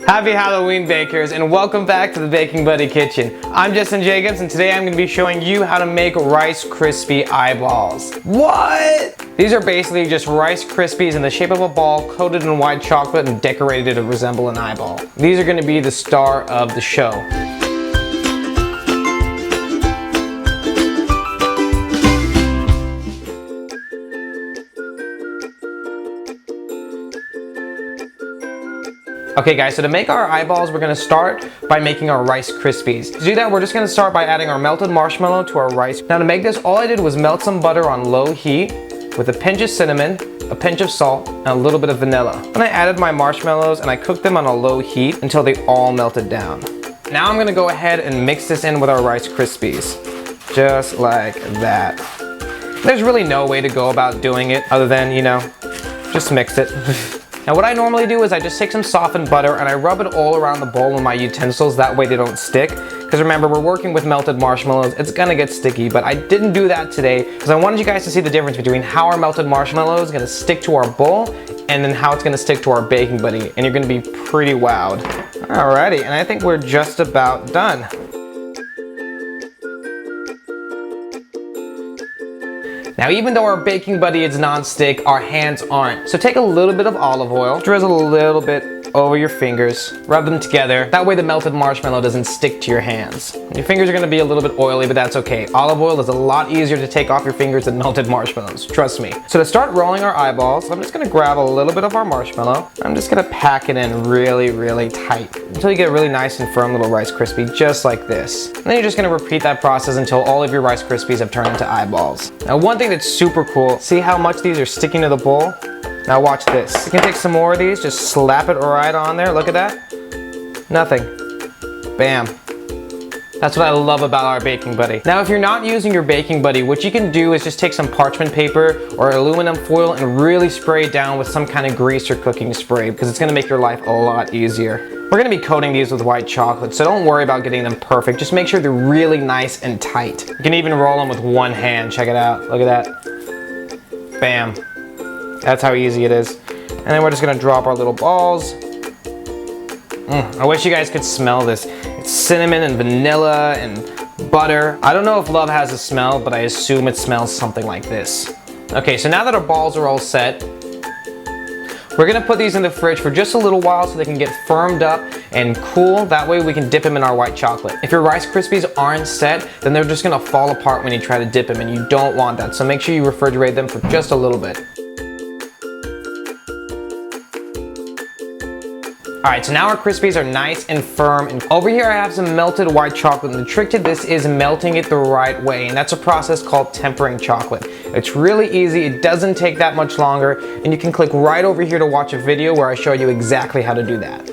Happy Halloween, bakers, and welcome back to the Baking Buddy Kitchen. I'm Justin Jacobs, and today I'm going to be showing you how to make Rice Krispie eyeballs. What? These are basically just Rice Krispies in the shape of a ball, coated in white chocolate and decorated to resemble an eyeball. These are going to be the star of the show. Okay guys, so to make our eyeballs, we're gonna start by making our Rice Krispies. To do that, we're just gonna start by adding our melted marshmallow to our rice. Now to make this, all I did was melt some butter on low heat with a pinch of cinnamon, a pinch of salt, and a little bit of vanilla. Then I added my marshmallows and I cooked them on a low heat until they all melted down. Now I'm gonna go ahead and mix this in with our Rice Krispies. Just like that. There's really no way to go about doing it other than, you know, just mix it. Now what I normally do is I just take some softened butter and I rub it all around the bowl with my utensils, that way they don't stick. Because remember, we're working with melted marshmallows, it's gonna get sticky, but I didn't do that today because I wanted you guys to see the difference between how our melted marshmallow is gonna stick to our bowl and then how it's gonna stick to our baking buddy, and you're gonna be pretty wowed. Alrighty, and I think we're just about done. Now even though our baking buddy is non-stick, our hands aren't. So take a little bit of olive oil, drizzle a little bit over your fingers, rub them together. That way the melted marshmallow doesn't stick to your hands. Your fingers are gonna be a little bit oily, but that's okay. Olive oil is a lot easier to take off your fingers than melted marshmallows, trust me. So to start rolling our eyeballs, I'm just gonna grab a little bit of our marshmallow. I'm just gonna pack it in really, really tight until you get a really nice and firm little Rice Krispie, just like this. And then you're just gonna repeat that process until all of your Rice Krispies have turned into eyeballs. Now one thing that's super cool, see how much these are sticking to the bowl? Now watch this. You can take some more of these, just slap it right on there, look at that. Nothing. Bam. That's what I love about our baking buddy. Now if you're not using your baking buddy, what you can do is just take some parchment paper or aluminum foil and really spray it down with some kind of grease or cooking spray, because it's gonna make your life a lot easier. We're gonna be coating these with white chocolate, so don't worry about getting them perfect. Just make sure they're really nice and tight. You can even roll them with one hand, check it out, look at that. Bam. That's how easy it is. And then we're just gonna drop our little balls. I wish you guys could smell this. It's cinnamon and vanilla and butter. I don't know if love has a smell, but I assume it smells something like this. Okay, so now that our balls are all set, we're gonna put these in the fridge for just a little while so they can get firmed up and cool. That way we can dip them in our white chocolate. If your Rice Krispies aren't set, then they're just gonna fall apart when you try to dip them, and you don't want that. So make sure you refrigerate them for just a little bit. Alright, so now our Krispies are nice and firm, and over here I have some melted white chocolate, and the trick to this is melting it the right way, and that's a process called tempering chocolate. It's really easy, it doesn't take that much longer, and you can click right over here to watch a video where I show you exactly how to do that.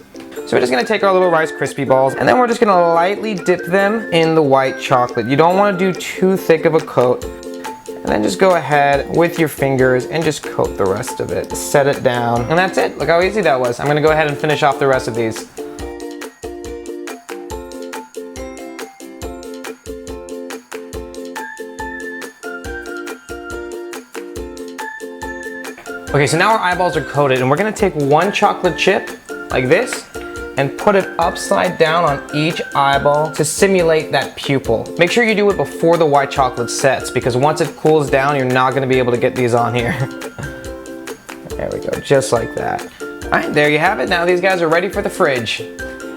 So we're just gonna take our little Rice Krispie balls, and then we're just gonna lightly dip them in the white chocolate. You don't wanna do too thick of a coat. And then just go ahead with your fingers and just coat the rest of it. Set it down, and that's it. Look how easy that was. I'm gonna go ahead and finish off the rest of these. Okay, so now our eyeballs are coated, and we're gonna take one chocolate chip, like this, and put it upside down on each eyeball to simulate that pupil. Make sure you do it before the white chocolate sets, because once it cools down, you're not gonna be able to get these on here. There we go, just like that. All right, there you have it. Now these guys are ready for the fridge.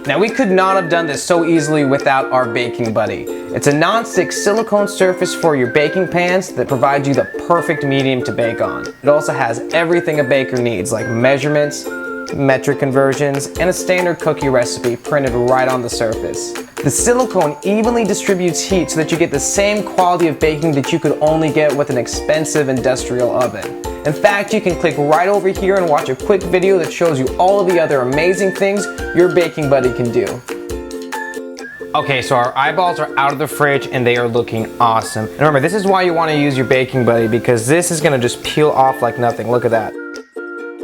Now we could not have done this so easily without our baking buddy. It's a non-stick silicone surface for your baking pans that provides you the perfect medium to bake on. It also has everything a baker needs, like measurements, metric conversions, and a standard cookie recipe printed right on the surface. The silicone evenly distributes heat so that you get the same quality of baking that you could only get with an expensive industrial oven. In fact, you can click right over here and watch a quick video that shows you all of the other amazing things your baking buddy can do. Okay, so our eyeballs are out of the fridge and they are looking awesome. And remember, this is why you want to use your baking buddy, because this is gonna just peel off like nothing. Look at that.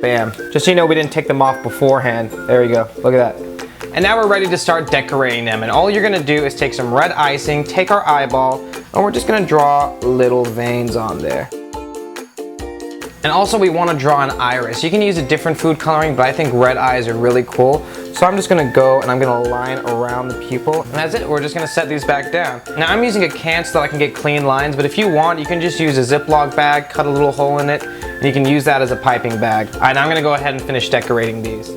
Bam. Just so you know, we didn't take them off beforehand. There we go. Look at that. And now we're ready to start decorating them. And all you're gonna do is take some red icing, take our eyeball, and we're just gonna draw little veins on there. And also we want to draw an iris. You can use a different food coloring, but I think red eyes are really cool. So I'm just gonna go and I'm gonna line around the pupil. And that's it, we're just gonna set these back down. Now I'm using a can so that I can get clean lines, but if you want, you can just use a Ziploc bag, cut a little hole in it, and you can use that as a piping bag. All right, now I'm gonna go ahead and finish decorating these.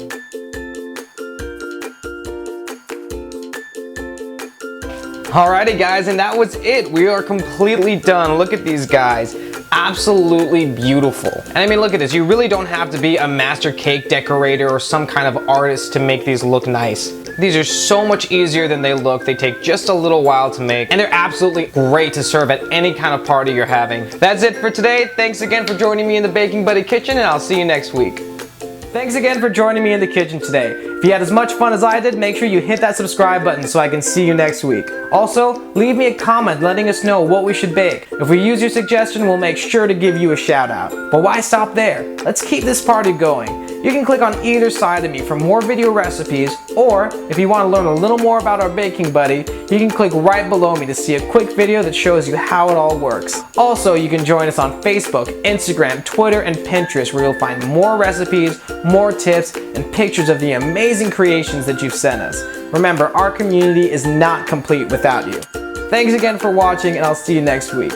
Alrighty guys, and that was it. We are completely done. Look at these guys. Absolutely beautiful. And I mean, look at this. You really don't have to be a master cake decorator or some kind of artist to make these look nice. These are so much easier than they look. They take just a little while to make, and they're absolutely great to serve at any kind of party you're having. That's it for today. Thanks again for joining me in the Baking Buddy kitchen, and I'll see you next week. Thanks again for joining me in the kitchen today. If you had as much fun as I did, make sure you hit that subscribe button so I can see you next week. Also, leave me a comment letting us know what we should bake. If we use your suggestion, we'll make sure to give you a shout out. But why stop there? Let's keep this party going. You can click on either side of me for more video recipes, or if you want to learn a little more about our Baking Buddy, you can click right below me to see a quick video that shows you how it all works. Also, you can join us on Facebook, Instagram, Twitter, and Pinterest, where you'll find more recipes, more tips, and pictures of the amazing creations that you've sent us. Remember, our community is not complete without you. Thanks again for watching, and I'll see you next week.